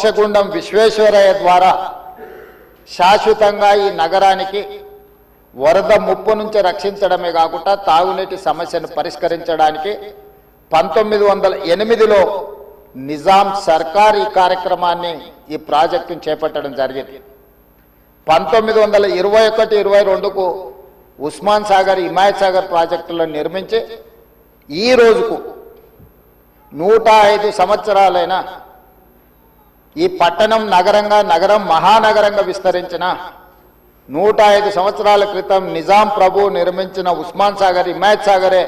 మోక్షగుండం విశ్వేశ్వరయ్య ద్వారా శాశ్వతంగా ఈ నగరానికి వరద ముప్పు నుంచి రక్షించడమే కాకుండా తాగునీటి సమస్యను పరిష్కరించడానికి 1908లో నిజాం సర్కార్ ఈ కార్యక్రమాన్ని ఈ ప్రాజెక్టును చేపట్టడం జరిగింది. 1921-22కు ఉస్మాన్ సాగర్ హిమాయత్ సాగర్ ప్రాజెక్టులను నిర్మించి ఈ రోజుకు 105 సంవత్సరాలైన ఈ పట్టణం నగరం మహానగరంగా విస్తరించిన 105 సంవత్సరాల క్రితం నిజాం ప్రభు నిర్మించిన ఉస్మాన్ సాగర్ హిమాయత్ సాగరే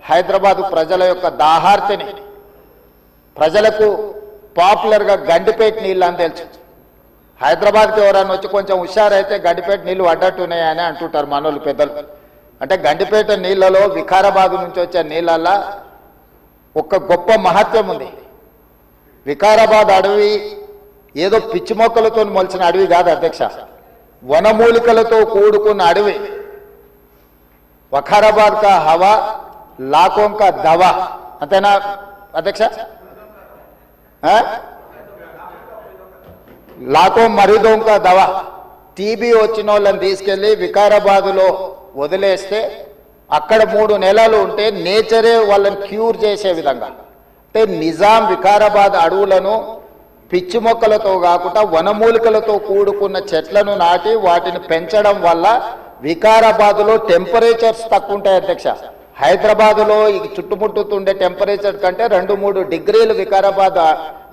హైదరాబాదు ప్రజల యొక్క దాహార్తిని ప్రజలకు పాపులర్గా గండిపేట నీళ్ళు అని తెలుసు. హైదరాబాద్కి ఎవరైనా వచ్చి కొంచెం హుషారైతే గండిపేట నీళ్ళు అడ్డట్టున్నాయని అంటుంటారు మనోళ్ళు పెద్దలు. అంటే గండిపేట నీళ్ళలో వికారాబాద్ నుంచి వచ్చే నీళ్ళల్లో ఒక గొప్ప మహత్వం ఉంది. వికారాబాద్ అడవి ఏదో పిచ్చి మొక్కలతో మొలిచిన అడవి కాదు అధ్యక్ష, వనమూలికలతో కూడుకున్న అడవి. వఖారాబాద్ కా హవా లాఖోం కా దవా, అంతేనా అధ్యక్ష? లాఖో మరీదోం కా దవా. టీబీ వచ్చిన వాళ్ళని తీసుకెళ్లి వికారాబాదులో వదిలేస్తే అక్కడ 3 నెలలు ఉంటే నేచరే వాళ్ళని క్యూర్ చేసే విధంగా, అంటే నిజాం వికారాబాద్ అడవులను పిచ్చి మొక్కలతో కాకుండా వనమూలికలతో కూడుకున్న చెట్లను నాటి వాటిని పెంచడం వల్ల వికారాబాదులో టెంపరేచర్స్ తక్కువ ఉంటాయి అధ్యక్ష. హైదరాబాదులో ఈ చుట్టుముట్టుతుండే టెంపరేచర్ కంటే 2-3 డిగ్రీలు వికారాబాద్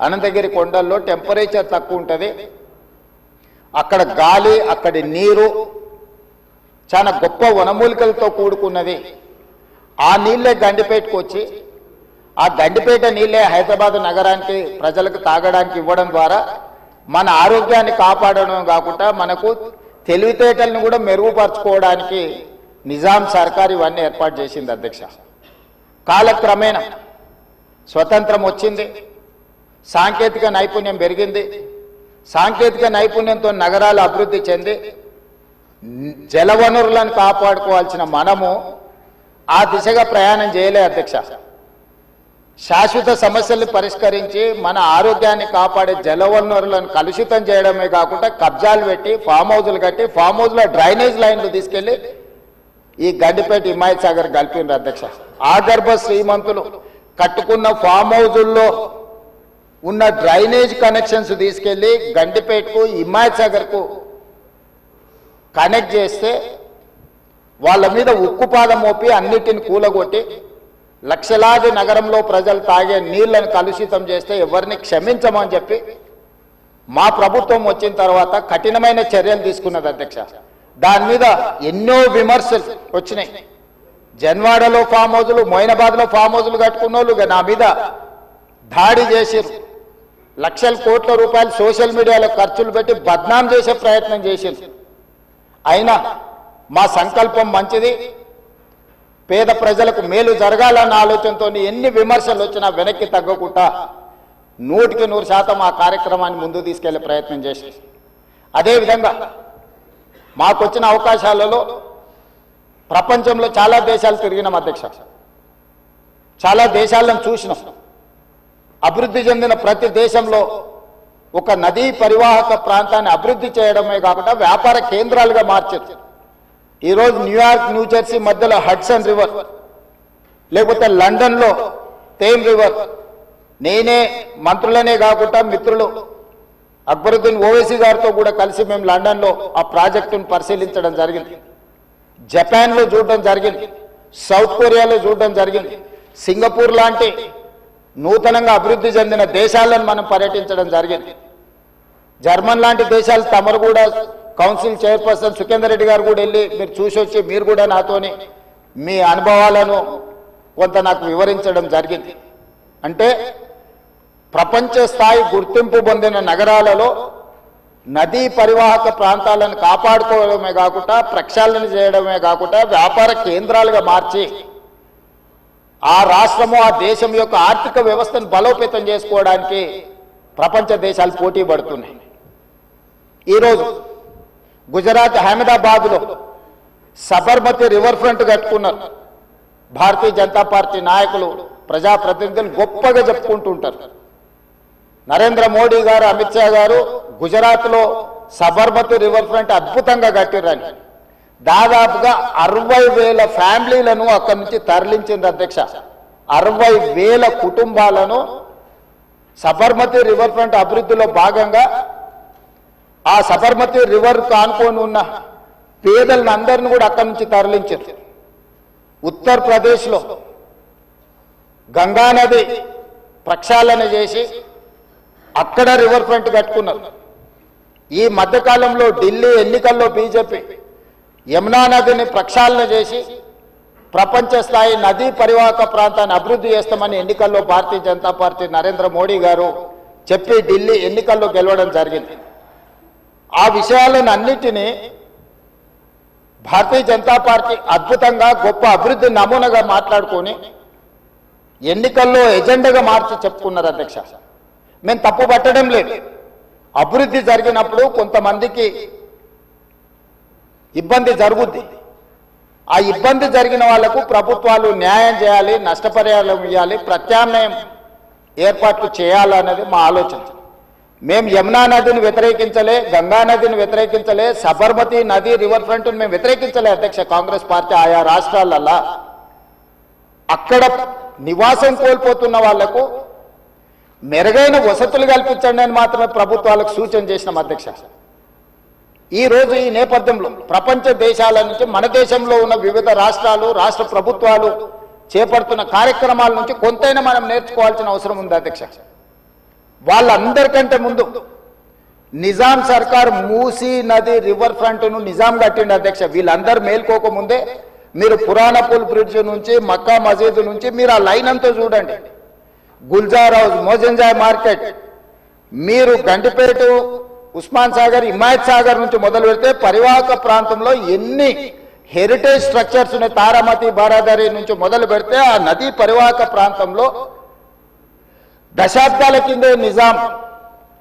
అనంతగిరి కొండల్లో టెంపరేచర్ తక్కువ ఉంటుంది. అక్కడ గాలి, అక్కడి నీరు చాలా గొప్ప వనమూలికలతో కూడుకున్నది. ఆ నీళ్ళే గండిపేటకు వచ్చి ఆ గండిపేట నీళ్ళే హైదరాబాద్ నగరానికి ప్రజలకు తాగడానికి ఇవ్వడం ద్వారా మన ఆరోగ్యాన్ని కాపాడడం కాకుండా మనకు తెలివితేటలను కూడా మెరుగుపరచుకోవడానికి నిజాం సర్కార్ ఇవన్నీ ఏర్పాటు చేసింది అధ్యక్ష. కాలక్రమేణా స్వతంత్రం వచ్చింది, సాంకేతిక నైపుణ్యం పెరిగింది. సాంకేతిక నైపుణ్యంతో నగరాలు అభివృద్ధి చెంది జలవనరులను కాపాడుకోవాల్సిన మనము ఆ దిశగా ప్రయాణం చేయలే అధ్యక్ష. శాశ్వత సమస్యల్ని పరిష్కరించి మన ఆరోగ్యాన్ని కాపాడే జలవనరులను కలుషితం చేయడమే కాకుండా కబ్జాలు పెట్టి ఫామ్ హౌజులు కట్టి ఫామ్ హౌజ్లో డ్రైనేజ్ లైన్లు తీసుకెళ్లి ఈ గండిపేట హిమాయత్ సాగర్ కలిపిండ్రు అధ్యక్ష. ఆగర్భ శ్రీమంతులు కట్టుకున్న ఫామ్ హౌజుల్లో ఉన్న డ్రైనేజ్ కనెక్షన్స్ తీసుకెళ్లి గండిపేటకు హిమాయత్ సాగర్కు కనెక్ట్ చేస్తే వాళ్ళ మీద ఉక్కుపాదం మోపి అన్నిటిని కూలగొట్టి లక్షలాది నగరంలో ప్రజలు తాగే నీళ్లను కలుషితం చేస్తే ఎవరిని క్షమించమని చెప్పి మా ప్రభుత్వం వచ్చిన తర్వాత కఠినమైన చర్యలు తీసుకున్నది అధ్యక్ష. దాని మీద ఎన్నో విమర్శలు వచ్చినాయి. జన్వాడలో ఫామ్ హౌజులు, మొయినాబాద్లో ఫామ్ హౌజులు కట్టుకున్న వాళ్ళు నా మీద దాడి చేసిరు. లక్షల కోట్ల రూపాయలు సోషల్ మీడియాలో ఖర్చులు పెట్టి బద్నాం చేసే ప్రయత్నం చేసిరు. అయినా మా సంకల్పం మంచిది, పేద ప్రజలకు మేలు జరగాలన్న ఆలోచనతో ఎన్ని విమర్శలు వచ్చినా వెనక్కి తగ్గకుండా 100% ఆ కార్యక్రమాన్ని ముందుకు తీసుకెళ్లే ప్రయత్నం చేసి, అదేవిధంగా మాకొచ్చిన అవకాశాలలో ప్రపంచంలో చాలా దేశాలు తిరిగినాం అధ్యక్ష. చాలా దేశాలను చూసినాం. అభివృద్ధి చెందిన ప్రతి దేశంలో ఒక నదీ పరివాహక ప్రాంతాన్ని అభివృద్ధి చేయడమే కాకుండా వ్యాపార కేంద్రాలుగా మార్చారు. ఈరోజు న్యూయార్క్, న్యూజెర్సీ మధ్యలో హడ్సన్ రివర్, లేకపోతే లండన్లో థేమ్ రివర్. నేనే మంత్రులనే కాకుండా మిత్రులు అక్బరుద్దీన్ ఓవైసీ గారితో కూడా కలిసి మేము లండన్లో ఆ ప్రాజెక్టును పరిశీలించడం జరిగింది. జపాన్లో చూడడం జరిగింది, సౌత్ కొరియాలో చూడడం జరిగింది, సింగపూర్ లాంటి నూతనంగా అభివృద్ధి చెందిన దేశాలను మనం పర్యటించడం జరిగింది. జర్మన్ లాంటి దేశాలు తమరు కూడా కౌన్సిల్ చైర్పర్సన్ సుఖేందర్ రెడ్డి గారు కూడా వెళ్ళి మీరు చూసి వచ్చి మీరు కూడా నాతోని మీ అనుభవాలను కొంత నాకు వివరించడం జరిగింది. అంటే ప్రపంచ స్థాయి గుర్తింపు పొందిన నగరాలలో నదీ పరివాహక ప్రాంతాలను కాపాడుకోవడమే కాకుండా ప్రక్షాళన చేయడమే కాకుండా వ్యాపార కేంద్రాలుగా మార్చి ఆ రాష్ట్రము, ఆ దేశం యొక్క ఆర్థిక వ్యవస్థను బలోపేతం చేసుకోవడానికి ప్రపంచ దేశాలు పోటీ పడుతున్నాయి. ఈరోజు గుజరాత్ అహ్మదాబాద్లో సబర్మతి రివర్ ఫ్రంట్ కట్టుకున్నారు. భారతీయ జనతా పార్టీ నాయకులు, ప్రజాప్రతినిధులు గొప్పగా చెప్పుకుంటూ ఉంటారు. నరేంద్ర మోడీ గారు, అమిత్ షా గారు గుజరాత్లో సబర్మతి రివర్ ఫ్రంట్ అద్భుతంగా కట్టిర్రని దాదాపుగా 60,000 ఫ్యామిలీలను అక్కడి నుంచి తరలించింది అధ్యక్ష. 60,000 కుటుంబాలను సబర్మతి రివర్ ఫ్రంట్ అభివృద్ధిలో భాగంగా ఆ సబర్మతి రివర్ కానుకొని ఉన్న పేదలను అందరిని కూడా అక్కడి నుంచి తరలించారు. ఉత్తరప్రదేశ్లో గంగానది ప్రక్షాళన చేసి అక్కడ రివర్ ఫ్రంట్ కట్టుకున్నారు. ఈ మధ్యకాలంలో ఢిల్లీ ఎన్నికల్లో బీజేపీ యమునా నదిని ప్రక్షాళన చేసి ప్రపంచ స్థాయి నదీ పరివాహక ప్రాంతాన్ని అభివృద్ధి చేస్తామని ఎన్నికల్లో భారతీయ జనతా పార్టీ నరేంద్ర మోడీ గారు చెప్పి ఢిల్లీ ఎన్నికల్లో గెలవడం జరిగింది. ఆ విషయాలను అన్నిటినీ భారతీయ జనతా పార్టీ అద్భుతంగా గొప్ప అభివృద్ధి నమూనాగా మాట్లాడుకొని ఎన్నికల్లో ఎజెండాగా మార్చి చెప్పుకున్నారు అధ్యక్ష. మేము తప్పు పట్టడం లేదు. అభివృద్ధి జరిగినప్పుడు కొంతమందికి ఇబ్బంది జరుగుద్ది. ఆ ఇబ్బంది జరిగిన వాళ్లకు ప్రభుత్వాలు న్యాయం చేయాలి, నష్టపరిహారం ఇవ్వాలి, ప్రత్యామ్నాయం ఏర్పాట్లు చేయాలన్నది మా ఆలోచన. మేము యమునా నదిని వ్యతిరేకించలే, గంగా నదిని వ్యతిరేకించలే, సబర్మతి నది రివర్ ఫ్రంట్ను మేము వ్యతిరేకించలే అధ్యక్ష. కాంగ్రెస్ పార్టీ ఆయా రాష్ట్రాలల్లో అక్కడ నివాసం కోల్పోతున్న వాళ్లకు మెరుగైన వసతులు కల్పించండి అని మాత్రమే ప్రభుత్వాలకు సూచన చేసినాం అధ్యక్ష. ఈరోజు ఈ నేపథ్యంలో ప్రపంచ దేశాల నుంచి మన దేశంలో ఉన్న వివిధ రాష్ట్రాలు, రాష్ట్ర ప్రభుత్వాలు చేపడుతున్న కార్యక్రమాల నుంచి కొంతైనా మనం నేర్చుకోవాల్సిన అవసరం ఉంది అధ్యక్ష. వాళ్ళందరికంటే ముందు నిజాం సర్కార్ మూసీ నది రివర్ ఫ్రంట్ను నిజాం కట్టిండి అధ్యక్ష. వీళ్ళందరూ మేల్కోకముందే మీరు పురాణపూల్ బ్రిడ్జ్ నుంచి మక్కా మసీదు నుంచి మీరు ఆ లైన్ అంతా చూడండి. గుల్జార్ హౌస్, మోజంజాయ్ మార్కెట్, మీరు గండిపేట, ఉస్మాన్ సాగర్, హిమాయత్ సాగర్ నుంచి మొదలు పెడితే పరివాహక ప్రాంతంలో ఎన్ని హెరిటేజ్ స్ట్రక్చర్స్ ఉన్నాయి. తారామతి, బారాదరి నుంచి మొదలు పెడితే ఆ నదీ పరివాహక ప్రాంతంలో దశాబ్దాల కిందే నిజాం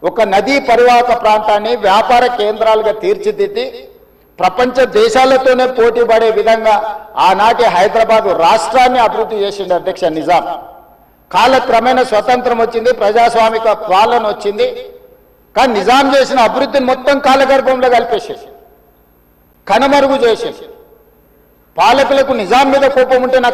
ఒక నదీ పరివాహక ప్రాంతాన్ని వ్యాపార కేంద్రాలుగా తీర్చిదిద్ది ప్రపంచ దేశాలతోనే పోటీ పడే విధంగా ఆనాటి హైదరాబాద్ రాష్ట్రాన్ని అభివృద్ధి చేసింది అధ్యక్ష నిజాం. కాలక్రమేణా స్వతంత్రం వచ్చింది, ప్రజాస్వామిక పాలన వచ్చింది. కానీ నిజాం చేసిన అభివృద్ధిని మొత్తం కాలగర్భంలో కలిపేసేసి కనుమరుగు చేసేసి పాలకులకు నిజాం మీద కోపం ఉంటే నాకు